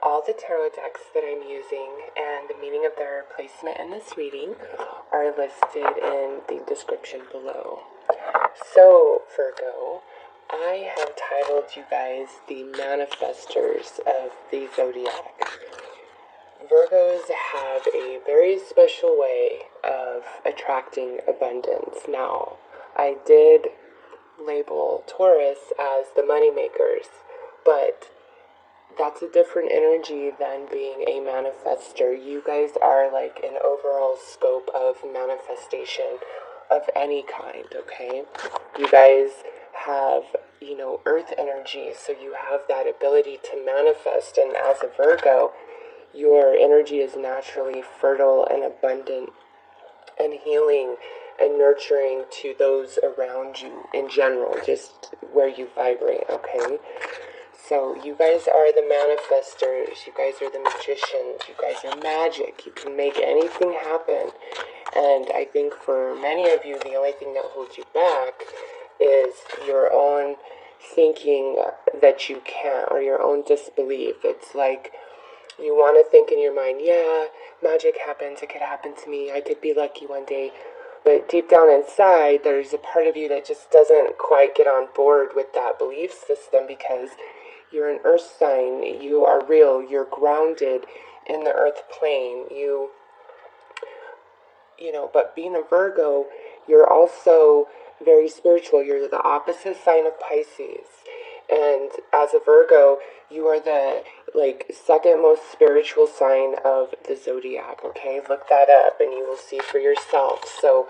all the tarot decks that I'm using and the meaning of their placement in this reading are listed in the description below. So, Virgo, I have titled you guys the manifestors of the zodiac. Virgos have a very special way of attracting abundance. Now, I did label Taurus as the money makers, but that's a different energy than being a manifester. You guys are like an overall scope of manifestation of any kind, okay? You guys have, earth energy, so you have that ability to manifest, and as a Virgo, your energy is naturally fertile and abundant and healing and nurturing to those around you in general, just where you vibrate, okay? So you guys are the manifestors, you guys are the magicians, you guys are magic, you can make anything happen. And I think for many of you, the only thing that holds you back is your own thinking that you can't, or your own disbelief. It's like you want to think in your mind, yeah, magic happens, it could happen to me, I could be lucky one day. But deep down inside, there's a part of you that just doesn't quite get on board with that belief system because you're an earth sign, you are real, you're grounded in the earth plane, but being a Virgo, you're also very spiritual. You're the opposite sign of Pisces. And as a Virgo, you are the second most spiritual sign of the zodiac, okay? Look that up and you will see for yourself. So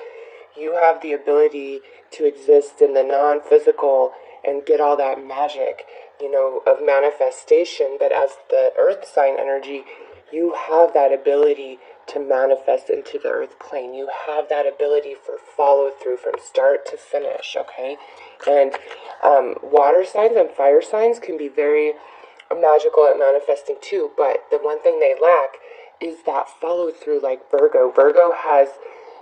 you have the ability to exist in the non-physical and get all that magic, of manifestation. But as the earth sign energy, you have that ability to manifest into the earth plane. You have that ability for follow through from start to finish, okay? And water signs and fire signs can be very magical at manifesting too, but the one thing they lack is that follow through like Virgo. Virgo has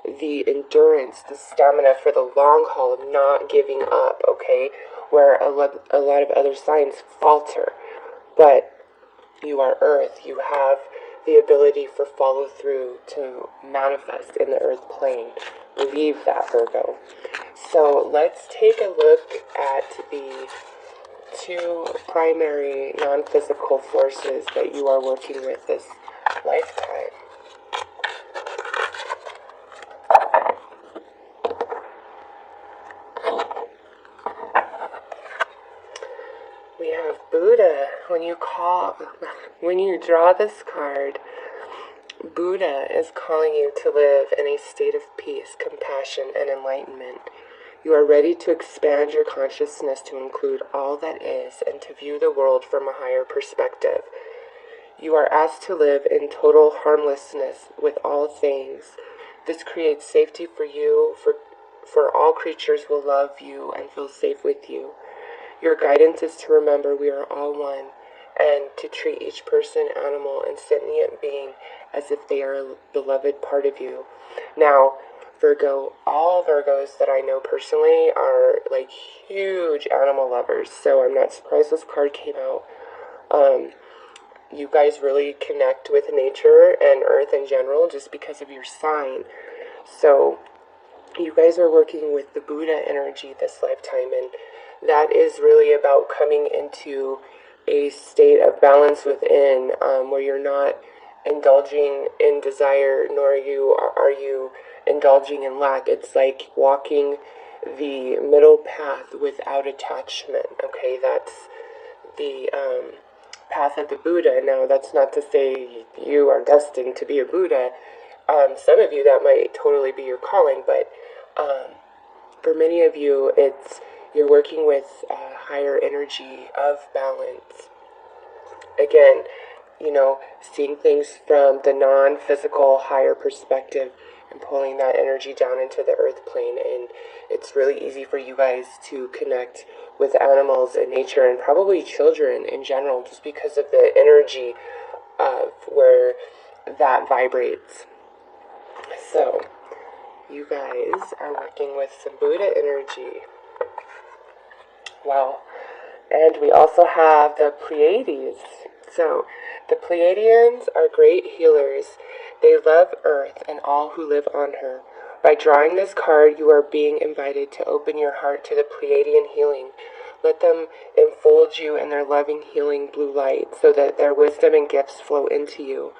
the endurance, the stamina for the long haul of not giving up, okay? Where a lot of other signs falter. But you are earth, you have the ability for follow through to manifest in the earth plane. Believe that, Virgo. So let's take a look at the two primary non-physical forces that you are working with this lifetime. We have Buddha. When you draw this card, Buddha is calling you to live in a state of peace, compassion, and enlightenment. You are ready to expand your consciousness to include all that is and to view the world from a higher perspective. You are asked to live in total harmlessness with all things. This creates safety for you, for all creatures will love you and feel safe with you. Your guidance is to remember we are all one, and to treat each person, animal, and sentient being as if they are a beloved part of you. Now, Virgo, all Virgos that I know personally are like huge animal lovers, so I'm not surprised this card came out. You guys really connect with nature and earth in general just because of your sign. So you guys are working with the Buddha energy this lifetime, and that is really about coming into a state of balance within, where you're not indulging in desire, nor are you indulging in lack. It's like walking the middle path without attachment, okay? That's the path of the Buddha. Now, that's not to say you are destined to be a Buddha. Some of you, that might totally be your calling, but for many of you, you're working with higher energy of balance. Again, seeing things from the non-physical higher perspective and pulling that energy down into the earth plane. And it's really easy for you guys to connect with animals and nature and probably children in general just because of the energy of where that vibrates. So you guys are working with some Buddha energy. Wow. And we also have the Pleiades. So, the Pleiadians are great healers. They love Earth and all who live on her. By drawing this card, you are being invited to open your heart to the Pleiadian healing. Let them enfold you in their loving, healing blue light so that their wisdom and gifts flow into you.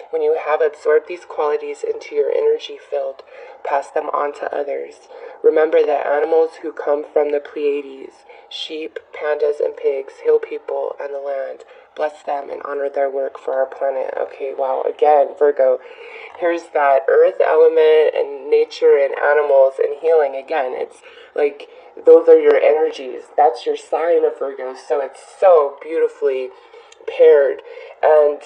When you have absorbed these qualities into your energy field, pass them on to others. Remember that animals who come from the Pleiades, sheep, pandas, and pigs, heal people and the land. Bless them and honor their work for our planet. Okay, wow, again, Virgo, here's that earth element and nature and animals and healing. Again, it's like those are your energies. That's your sign of Virgo, so it's so beautifully paired. And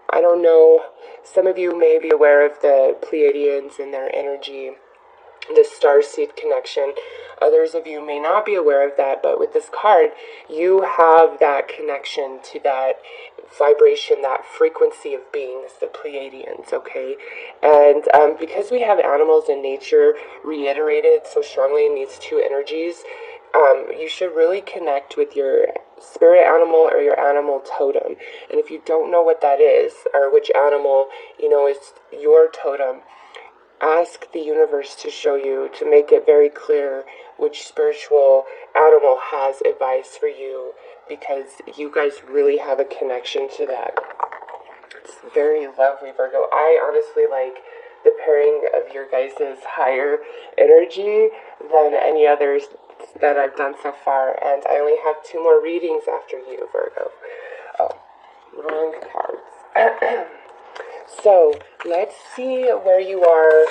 I don't know, some of you may be aware of the Pleiadians and their energy, the starseed connection. Others of you may not be aware of that, but with this card, you have that connection to that vibration, that frequency of beings, the Pleiadians, okay? And because we have animals in nature reiterated so strongly in these two energies, you should really connect with your spirit animal or your animal totem. And if you don't know what that is, or which animal, is your totem, ask the universe to show you, to make it very clear which spiritual animal has advice for you, because you guys really have a connection to that. It's very lovely, Virgo. I honestly like the pairing of your guys' higher energy than any others that I've done so far, and I only have 2 more readings after you, Virgo. Oh, wrong cards. So, let's see where you are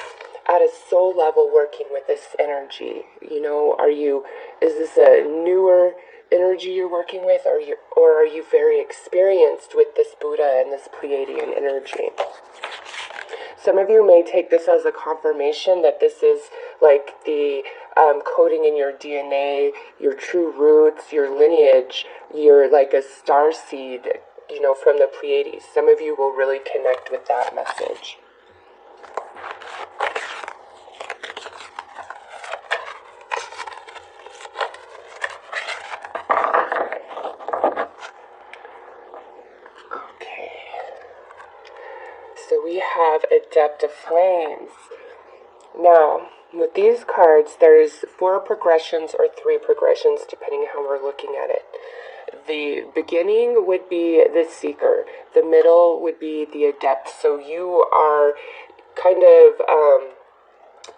at a soul level working with this energy. Is this a newer energy you're working with, or are you very experienced with this Buddha and this Pleiadian energy? Some of you may take this as a confirmation that this is like the coding in your DNA, your true roots, your lineage. You're like a star seed, from the Pleiades. Some of you will really connect with that message. Okay. So we have Adept of Flames. Now, with these cards, there's 4 progressions or 3 progressions, depending how we're looking at it. The beginning would be the Seeker. The middle would be the Adept. So you are kind of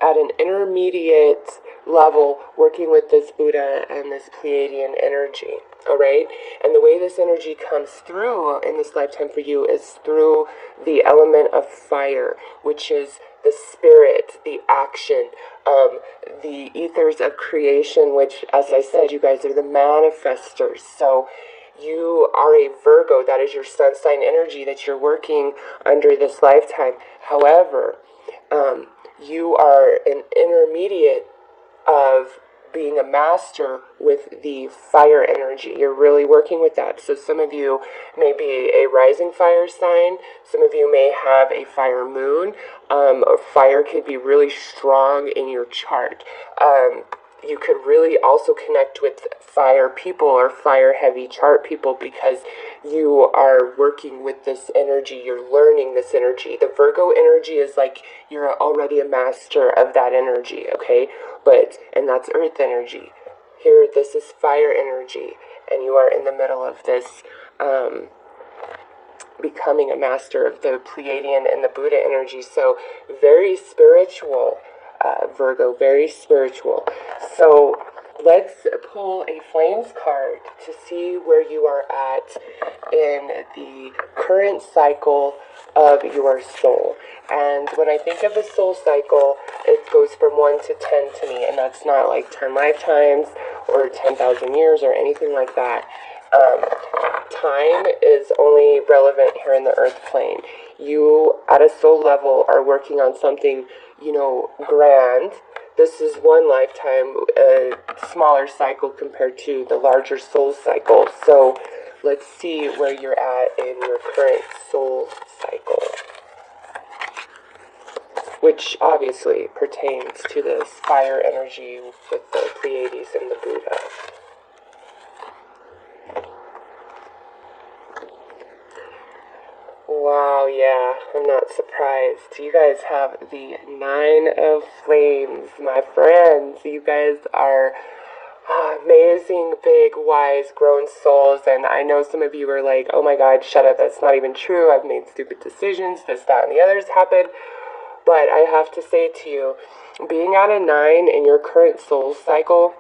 at an intermediate level working with this Buddha and this Pleiadian energy. All right? And the way this energy comes through in this lifetime for you is through the element of fire, which is the spirit, the action, the ethers of creation, which, as I said, you guys are the manifestors. So you are a Virgo. That is your sun sign energy that you're working under this lifetime. However, you are an intermediate of being a master with the fire energy. You're really working with that. So some of you may be a rising fire sign. Some of you may have a fire moon. Fire could be really strong in your chart. You could really also connect with fire people or fire heavy chart people because you are working with this energy. You're learning this energy. The Virgo energy is like you're already a master of that energy, okay? And that's earth energy. Here, this is fire energy, and you are in the middle of this becoming a master of the Pleiadian and the Buddha energy. So very spiritual, Virgo, very spiritual. So let's pull a Flames card to see where you are at in the current cycle of your soul. And when I think of a soul cycle, it goes from 1 to 10 to me, and that's not like 10 lifetimes or 10,000 years or anything like that. Time is only relevant here in the earth plane. You, at a soul level, are working on something, grand. This is one lifetime, a smaller cycle compared to the larger soul cycle. So let's see where you're at in your current soul cycle, which obviously pertains to this fire energy with the Pleiades and the Buddha. I'm not surprised. You guys have the Nine of Flames, my friends. You guys are amazing, big, wise, grown souls. And I know some of you are like, oh my God, shut up. That's not even true. I've made stupid decisions. This, that, and the others happened. But I have to say to you, being at a 9 in your current soul cycle,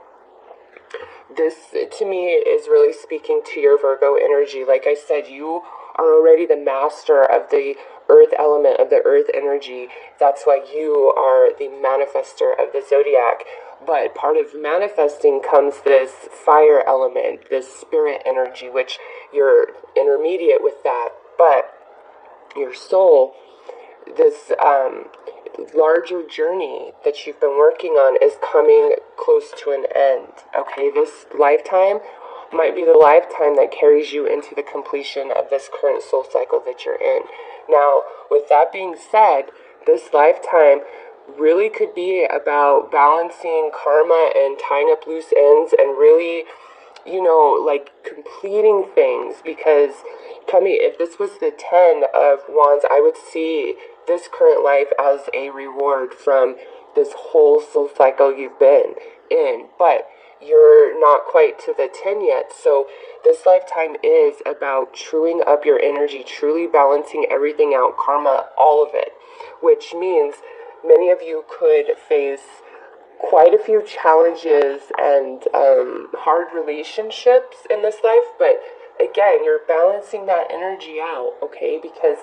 this to me is really speaking to your Virgo energy. Like I said, you are already the master of the earth element, of the earth energy. That's why you are the manifester of the zodiac. But part of manifesting comes this fire element, this spirit energy, which you're intermediate with that. But your soul, this larger journey that you've been working on is coming close to an end. Okay, this lifetime might be the lifetime that carries you into the completion of this current soul cycle that you're in. Now, with that being said, this lifetime really could be about balancing karma and tying up loose ends and really, like completing things, because if this was the 10 of Wands, I would see this current life as a reward from this whole soul cycle you've been in. But you're not quite to the 10 yet. So this lifetime is about truing up your energy, truly balancing everything out, karma, all of it, which means many of you could face quite a few challenges and hard relationships in this life. But again, you're balancing that energy out, okay? Because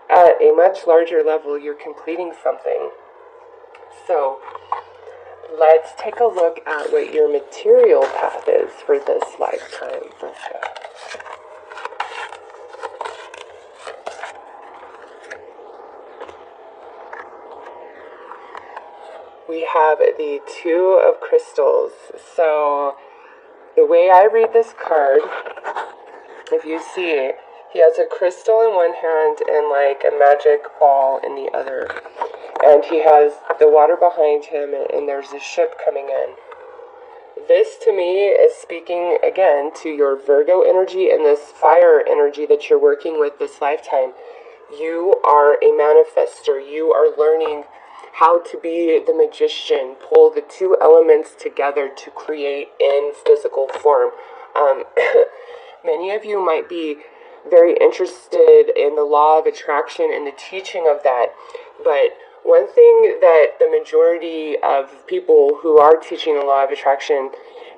at a much larger level, you're completing something. So let's take a look at what your material path is for this lifetime, Virgo. We have the Two of Crystals. So the way I read this card, if you see it, he has a crystal in one hand and like a magic ball in the other. And he has the water behind him, and there's a ship coming in. This to me is speaking again to your Virgo energy and this fire energy that you're working with this lifetime. You are a manifester. You are learning how to be the magician, pull the two elements together to create in physical form. Many of you might be very interested in the law of attraction and the teaching of that, but one thing that the majority of people who are teaching the law of attraction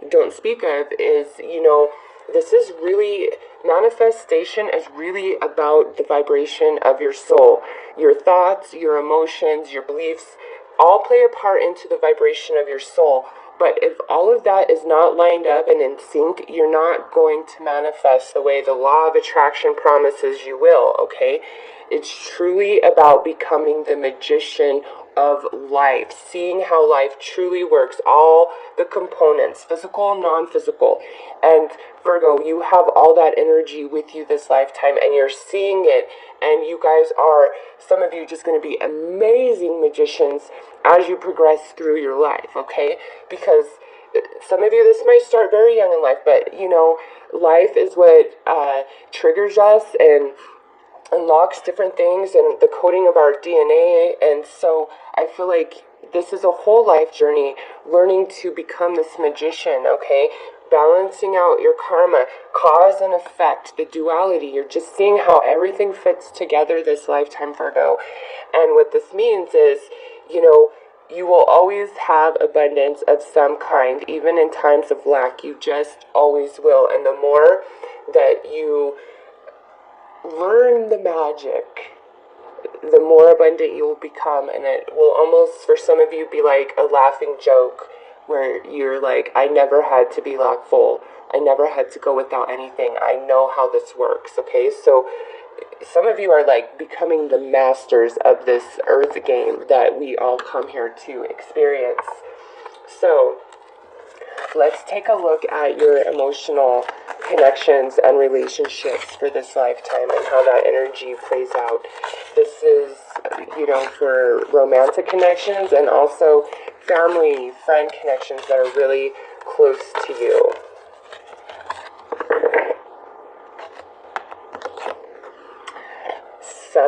don't speak of is, this is really, manifestation is really about the vibration of your soul. Your thoughts, your emotions, your beliefs all play a part into the vibration of your soul. But if all of that is not lined up and in sync, you're not going to manifest the way the law of attraction promises you will, okay? It's truly about becoming the magician of life, seeing how life truly works, all the components, physical, non-physical. And Virgo, you have all that energy with you this lifetime, and you're seeing it, and you guys are, some of you, just going to be amazing magicians as you progress through your life, okay? Because some of you, this might start very young in life, but, life is what triggers us and unlocks different things and the coding of our DNA. And so I feel like this is a whole life journey, learning to become this magician, okay? Balancing out your karma, cause and effect, the duality. You're just seeing how everything fits together this lifetime, Virgo. And what this means is, you will always have abundance of some kind, even in times of lack. You just always will. And the more that you learn the magic, the more abundant you will become. And it will almost, for some of you, be like a laughing joke where you're like, I never had to be lack full. I never had to go without anything. I know how this works, okay? So some of you are like becoming the masters of this earth game that we all come here to experience. So let's take a look at your emotional connections and relationships for this lifetime and how that energy plays out. This is, for romantic connections and also family, friend connections that are really close to you.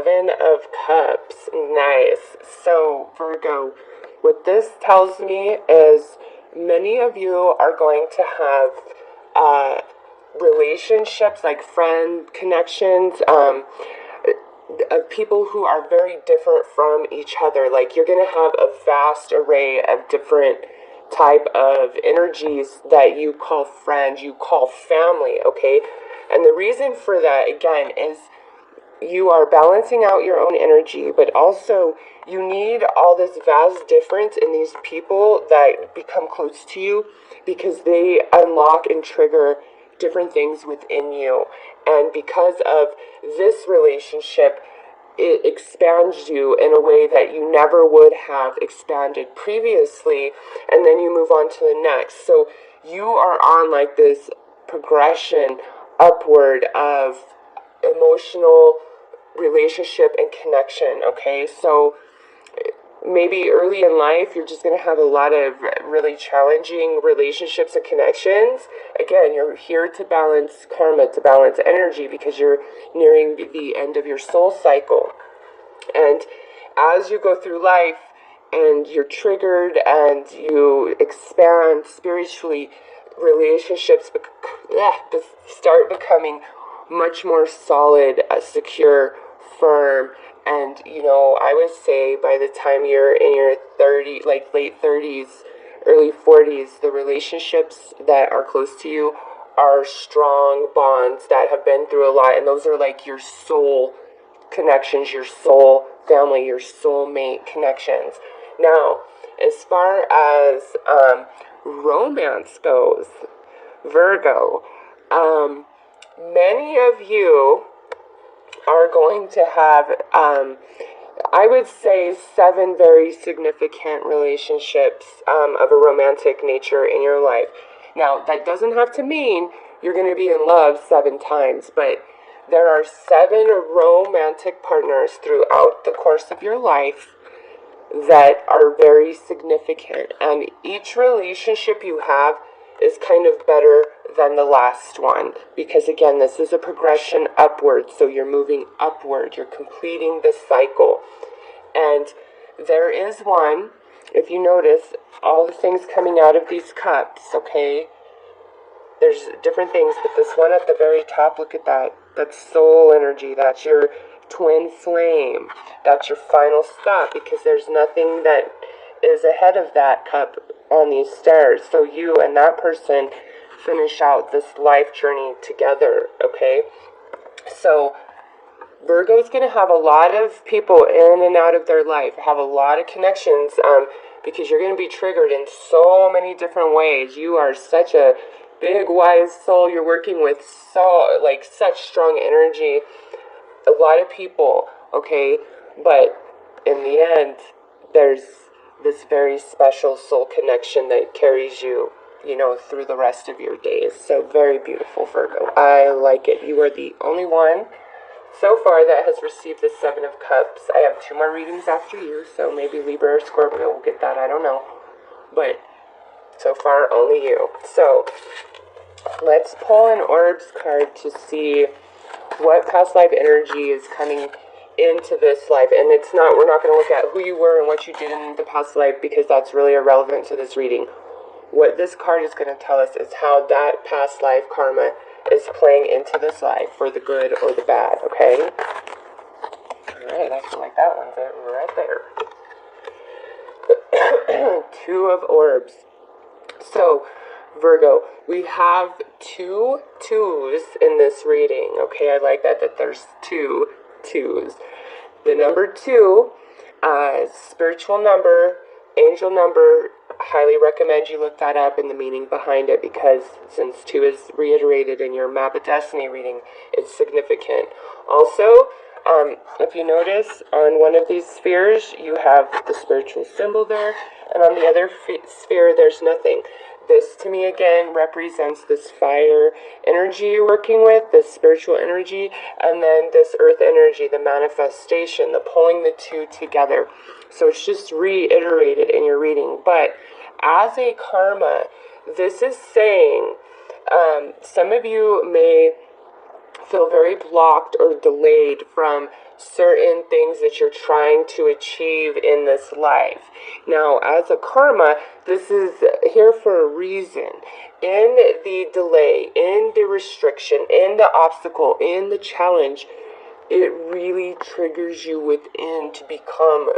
Seven of Cups. Nice. So, Virgo, what this tells me is many of you are going to have relationships, like friend connections, of people who are very different from each other. Like, you're going to have a vast array of different type of energies that you call friends, you call family, okay? And the reason for that, again, is you are balancing out your own energy, but also you need all this vast difference in these people that become close to you, because they unlock and trigger different things within you. And because of this relationship, it expands you in a way that you never would have expanded previously, and then you move on to the next. So you are on like this progression upward of emotional relationship and connection, okay? So maybe early in life, you're just going to have a lot of really challenging relationships and connections. Again, you're here to balance karma, to balance energy, because you're nearing the end of your soul cycle. And as you go through life and you're triggered and you expand spiritually, relationships start becoming much more solid, secure, firm. And, I would say by the time you're in your late 30s, early 40s, the relationships that are close to you are strong bonds that have been through a lot. And those are like your soul connections, your soul family, your soulmate connections. Now, as far as romance goes, Virgo, many of you are going to have, I would say, 7 very significant relationships of a romantic nature in your life. Now, that doesn't have to mean you're going to be in love 7 times, but there are 7 romantic partners throughout the course of your life that are very significant. And each relationship you have is kind of better than the last one, because again, this is a progression upward. So you're moving upward, you're completing the cycle. And there is one, if you notice, all the things coming out of these cups, okay? There's different things, but this one at the very top, look at that. That's soul energy. That's your twin flame. That's your final stop, because there's nothing that is ahead of that cup on these stairs. So you and that person finish out this life journey together, okay? So Virgo's going to have a lot of people in and out of their life, have a lot of connections, because you're going to be triggered in so many different ways. You are such a big, wise soul. You're working with such strong energy. A lot of people, okay? But in the end, there's this very special soul connection that carries you, through the rest of your days. So very beautiful, Virgo. I like it. You are the only one so far that has received the 7 of Cups. I have 2 more readings after you, so maybe Libra or Scorpio will get that. I don't know. But so far, only you. So let's pull an Orbs card to see what past life energy is coming into this life. And we're not going to look at who you were and what you did in the past life, because that's really irrelevant to this reading. What this card is going to tell us is how that past life karma is playing into this life, for the good or the bad, okay? Alright, I feel like that one's it right there. 2 of Orbs. So, Virgo, we have 2 twos in this reading, okay? I like that there's 2 twos. The number 2, spiritual number, angel number, highly recommend you look that up and the meaning behind it, because since 2 is reiterated in your Map of Destiny reading, it's significant. Also, if you notice, on one of these spheres, you have the spiritual symbol there, and on the other sphere, there's nothing. This, to me, again, represents this fire energy you're working with, this spiritual energy, and then this earth energy, the manifestation, the pulling the 2 together. So it's just reiterated in your reading. But as a karma, this is saying some of you may feel very blocked or delayed from certain things that you're trying to achieve in this life. Now, as a karma, this is here for a reason. In the delay, in the restriction, in the obstacle, in the challenge, it really triggers you within to become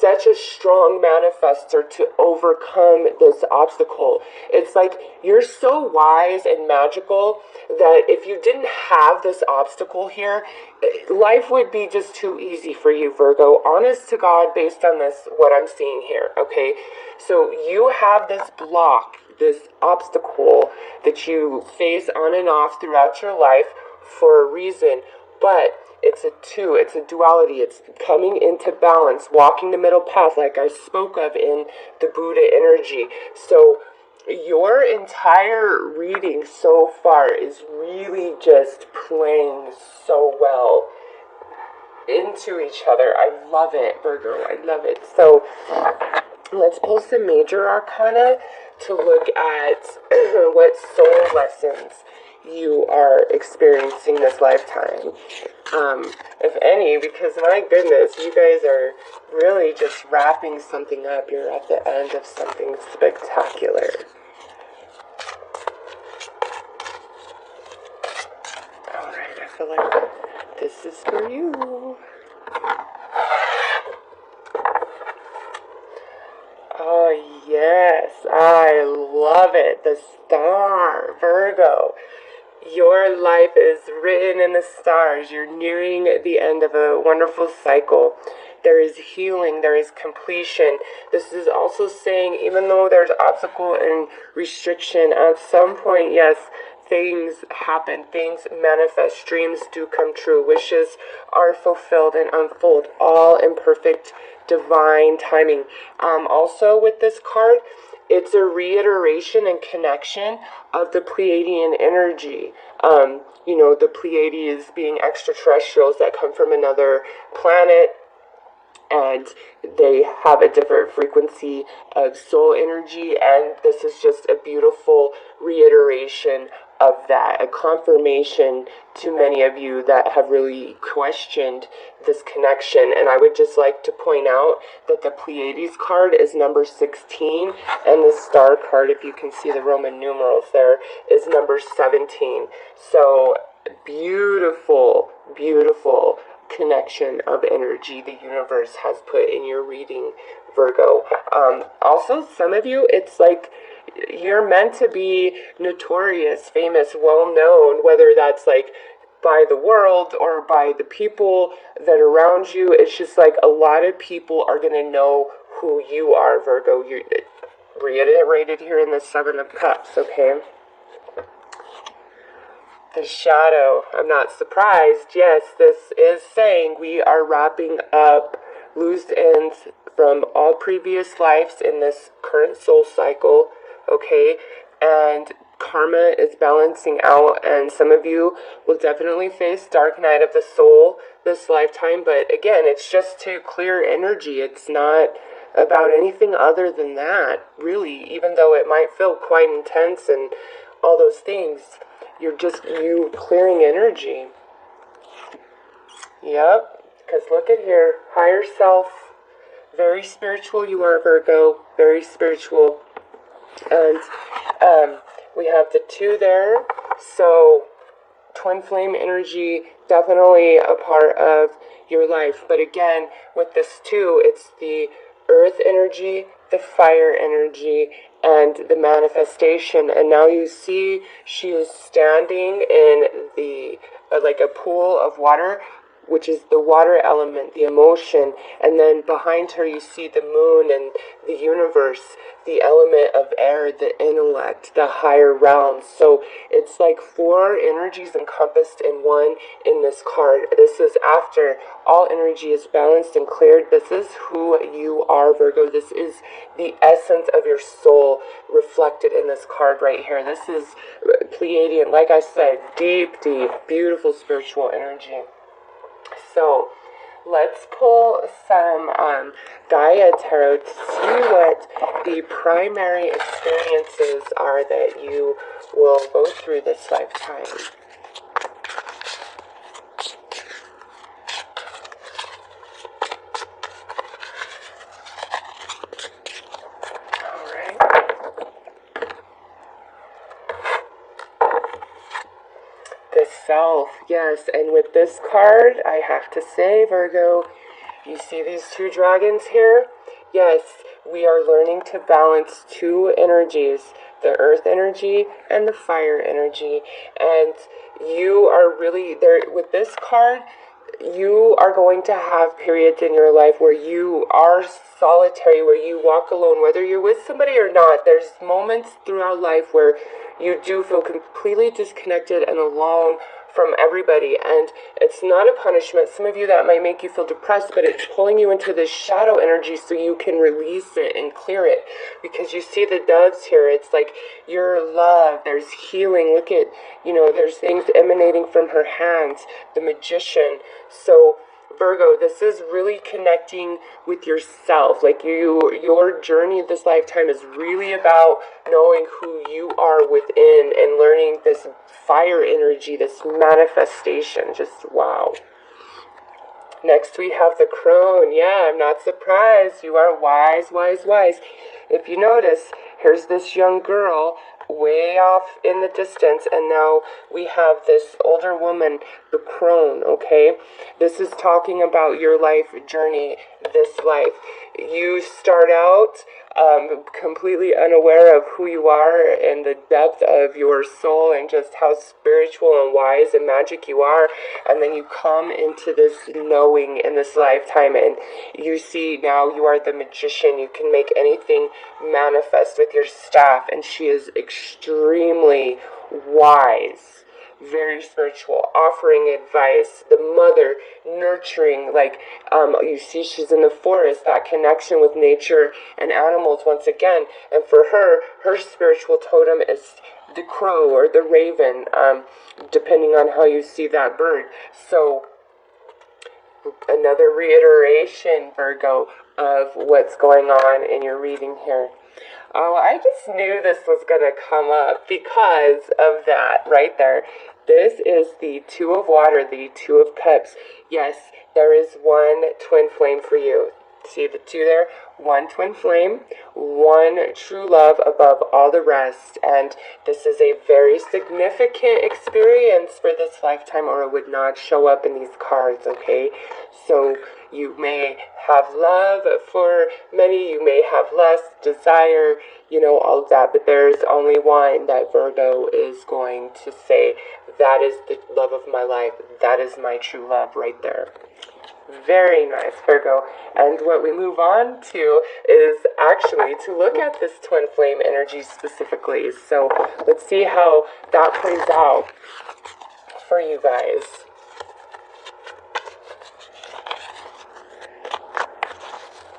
such a strong manifester to overcome this obstacle. It's like you're so wise and magical that if you didn't have this obstacle here, life would be just too easy for you, Virgo. Honest to God, based on this, what I'm seeing here, okay? So you have this block, this obstacle that you face on and off throughout your life for a reason, but it's a duality. It's coming into balance, walking the middle path like I spoke of in the Buddha energy. So your entire reading so far is really just playing so well into each other. I love it, Virgo. I love it. So let's pull some major arcana to look at what soul lessons you are experiencing this lifetime. If any, because my goodness, you guys are really just wrapping something up. You're at the end of something spectacular. Alright, I feel like this is for you. Oh yes, I love it. The star, Virgo. Your life is written in the stars. You're nearing the end of a wonderful cycle. There is healing. There is completion. This is also saying, even though there's obstacle and restriction, at some point, yes, things happen. Things manifest. Dreams do come true. Wishes are fulfilled and unfold, all in perfect divine timing. Also with this card, it's a reiteration and connection of the Pleiadian energy. You know, the Pleiades being extraterrestrials that come from another planet, and they have a different frequency of soul energy, and this is just a beautiful reiteration of that, a confirmation to many of you that have really questioned this connection. And I would just like to point out that the Pleiades card is number 16, and the star card, if you can see the Roman numerals there, is number 17. So beautiful, beautiful connection of energy the universe has put in your reading, Virgo. Also, some of you, it's like you're meant to be notorious, famous, well-known, whether that's like by the world or by the people that are around you. It's just like a lot of people are going to know who you are, Virgo. You're reiterated here in the Seven of Cups, okay? The shadow. I'm not surprised. Yes, this is saying we are wrapping up loose ends from all previous lives in this current soul cycle, okay? And karma is balancing out, and some of you will definitely face dark night of the soul this lifetime, but again, it's just to clear energy. It's not about anything other than that, really, even though it might feel quite intense and all those things. You're just, you clearing energy. Yep, because look at here, higher self, very spiritual you are, Virgo, very spiritual. And we have the 2 there, so twin flame energy, definitely a part of your life. But again, with this 2, it's the earth energy, the fire energy, and the manifestation. And now you see she is standing in the like a pool of water, which is the water element, the emotion, and then behind her you see the moon and the universe, the element of air, the intellect, the higher realms. So it's like 4 energies encompassed in one in this card. This is after all energy is balanced and cleared. This is who you are, Virgo. This is the essence of your soul reflected in this card right here. This is Pleiadian, like I said, deep, deep, beautiful spiritual energy. So let's pull some Gaia Tarot to see what the primary experiences are that you will go through this lifetime. self. Yes, and with this card, I have to say, Virgo, you see these two dragons here? Yes, we are learning to balance two energies, the earth energy and the fire energy. And you are really there with this card. You are going to have periods in your life where you are solitary, where you walk alone, whether you're with somebody or not. There's moments throughout life where you do feel completely disconnected and alone from everybody, and it's not a punishment. Some of you, that might make you feel depressed, but it's pulling you into this shadow energy so you can release it and clear it, because you see the doves here. It's like your love, there's healing. Look at, there's things emanating from her hands, the magician. So Virgo, this is really connecting with yourself. Like your journey this lifetime is really about knowing who you are within and learning this fire energy, this manifestation. Just wow. Next we have the crone. Yeah, I'm not surprised. You are wise, wise, wise. If you notice, here's this young girl way off in the distance, and now we have this older woman, the crone, okay? This is talking about your life journey, this life. You start out completely unaware of who you are and the depth of your soul and just how spiritual and wise and magic you are, and then you come into this knowing in this lifetime, and you see now you are the magician. You can make anything manifest with your staff, and she is extremely wise, very spiritual, offering advice, the mother, nurturing, like you see she's in the forest, that connection with nature and animals once again. And for her, her spiritual totem is the crow or the raven, depending on how you see that bird. So another reiteration, Virgo, of what's going on in your reading here. Oh, I just knew this was going to come up because of that right there. This is the Two of Water, the Two of Cups. Yes, there is one twin flame for you. See the two there? One twin flame, one true love above all the rest. And this is a very significant experience for this lifetime, or it would not show up in these cards, okay? So you may have love for many, you may have less desire, all of that, but there's only one that Virgo is going to say, that is the love of my life, that is my true love right there. Very nice, Virgo. And what we move on to is actually to look at this twin flame energy specifically. So let's see how that plays out for you guys.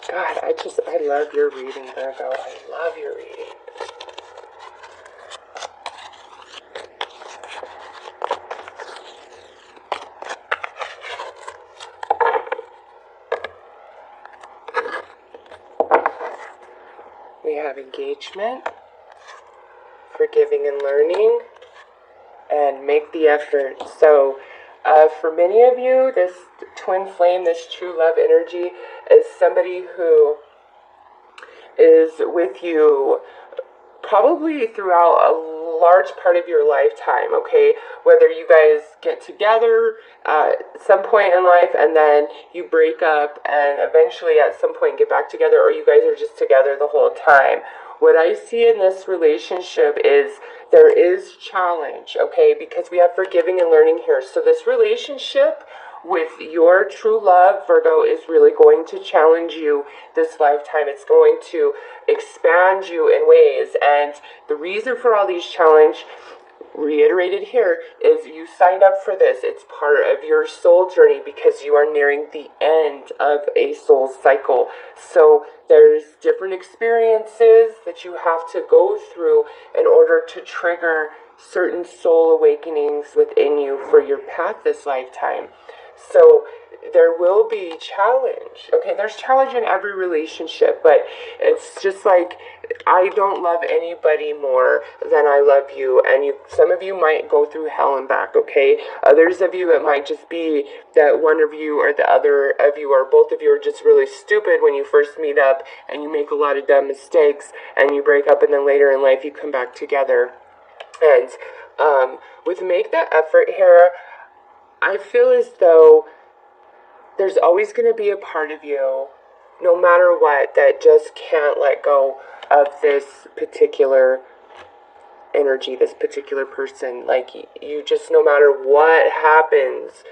God, I love your reading, Virgo. I love your reading. We have engagement, forgiving and learning, and make the effort. So for many of you, this twin flame, this true love energy, is somebody who is with you probably throughout a large part of your lifetime, okay? Whether you guys get together at some point in life and then you break up and eventually at some point get back together, or you guys are just together the whole time. What I see in this relationship is there is challenge, okay? Because we have forgiving and learning here. So this relationship with your true love, Virgo, is really going to challenge you this lifetime. It's going to expand you in ways. And the reason for all these challenge, reiterated here, is you signed up for this. It's part of your soul journey because you are nearing the end of a soul cycle. So there's different experiences that you have to go through in order to trigger certain soul awakenings within you for your path this lifetime. So there will be challenge. Okay, there's challenge in every relationship, but it's just like, I don't love anybody more than I love you. And some of you might go through hell and back, okay? Others of you, it might just be that one of you or the other of you or both of you are just really stupid when you first meet up and you make a lot of dumb mistakes and you break up, and then later in life you come back together. And with make that effort here, I feel as though there's always going to be a part of you, no matter what, that just can't let go of this particular energy, this particular person. Like, you just, no matter what happens,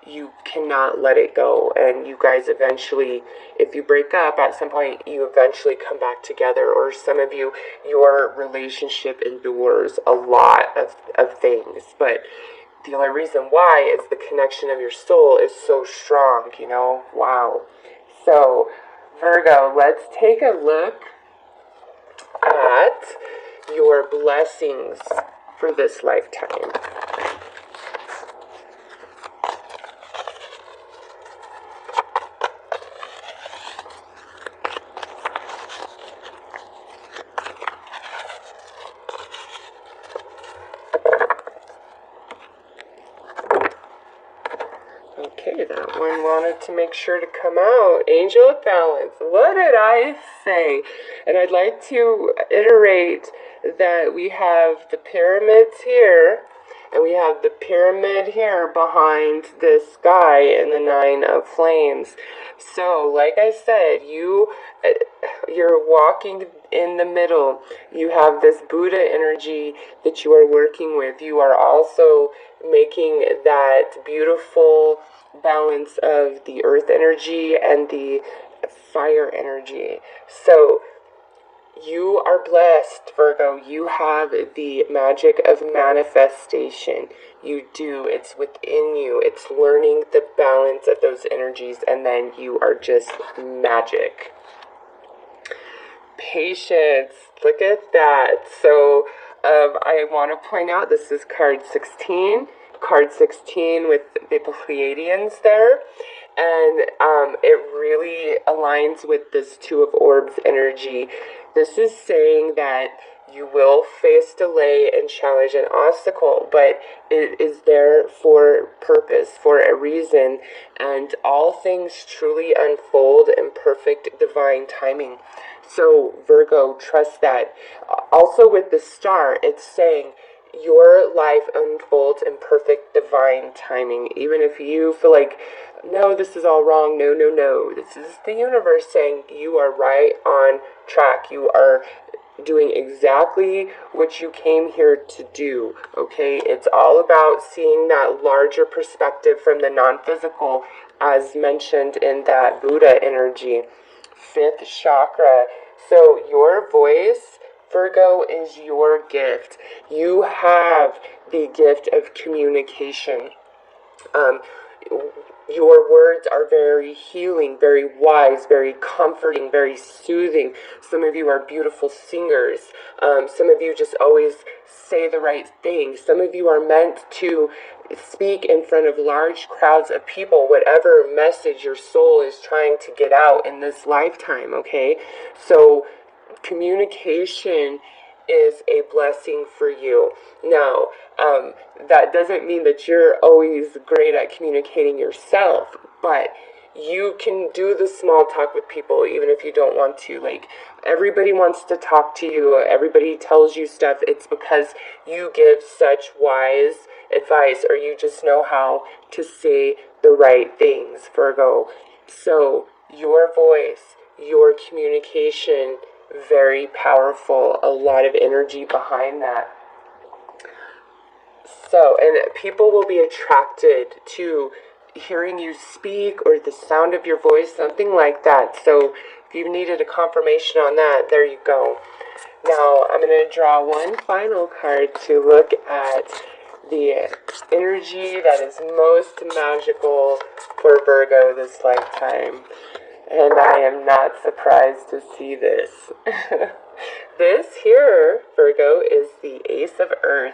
you cannot let it go. And you guys eventually, if you break up at some point, you eventually come back together. Or some of you, your relationship endures a lot of things, but the only reason why is the connection of your soul is so strong, you know? Wow. So, Virgo, let's take a look at your blessings for this lifetime. Okay, that one wanted to make sure to come out. Angel of Balance. What did I say? And I'd like to iterate that we have the pyramids here, and we have the pyramid here behind this guy in the Nine of Flames. So, like I said, you're walking in the middle. You have this Buddha energy that you are working with. You are also making that beautiful balance of the earth energy and the fire energy. So you are blessed, Virgo. You have the magic of manifestation. You do. It's within you. It's learning the balance of those energies, and then you are just magic. Patience. Look at that. So I want to point out this is card 16. Card 16 with the Pleiadians there. And it really aligns with this Two of Orbs energy. This is saying that you will face delay and challenge and obstacle, but it is there for purpose, for a reason, and all things truly unfold in perfect divine timing. So, Virgo, trust that. Also with the star, it's saying your life unfolds in perfect divine timing. Even if you feel like, no, this is all wrong, no, no, no. This is the universe saying you are right on track. You are doing exactly what you came here to do, okay? It's all about seeing that larger perspective from the non-physical, as mentioned in that Buddha energy. Fifth chakra. So your voice, Virgo, is your gift. You have the gift of communication. Your words are very healing, very wise, very comforting, very soothing. Some of you are beautiful singers. Some of you just always say the right thing. Some of you are meant to speak in front of large crowds of people, whatever message your soul is trying to get out in this lifetime, okay? So communication is a blessing for you. Now, that doesn't mean that you're always great at communicating yourself, but you can do the small talk with people even if you don't want to. Like, everybody wants to talk to you, everybody tells you stuff. It's because you give such wise advice, or you just know how to say the right things, Virgo. So your voice, your communication, very powerful, a lot of energy behind that. So, and people will be attracted to hearing you speak or the sound of your voice, something like that. So if you needed a confirmation on that, there you go. Now I'm going to draw one final card to look at the energy that is most magical for Virgo this lifetime. And I am not surprised to see this. This here, Virgo, is the Ace of Earth,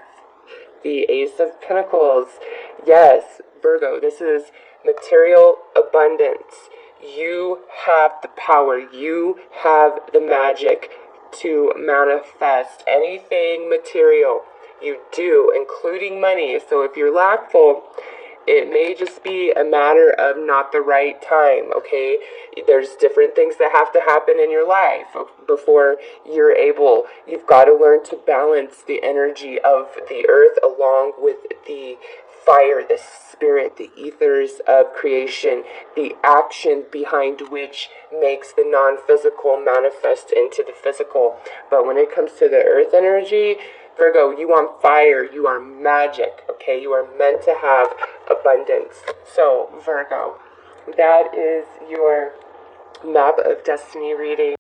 the Ace of Pentacles. Yes, Virgo, this is material abundance. You have the power. You have the magic to manifest anything material. You do, including money. So if you're lackful, It may just be a matter of not the right time, okay? There's different things that have to happen in your life before you've got to learn to balance the energy of the earth along with the fire, the spirit, the ethers of creation, the action behind which makes the non-physical manifest into the physical. But when it comes to the earth energy, Virgo, you want fire, you are magic, okay? You are meant to have abundance. So, Virgo, that is your map of destiny reading.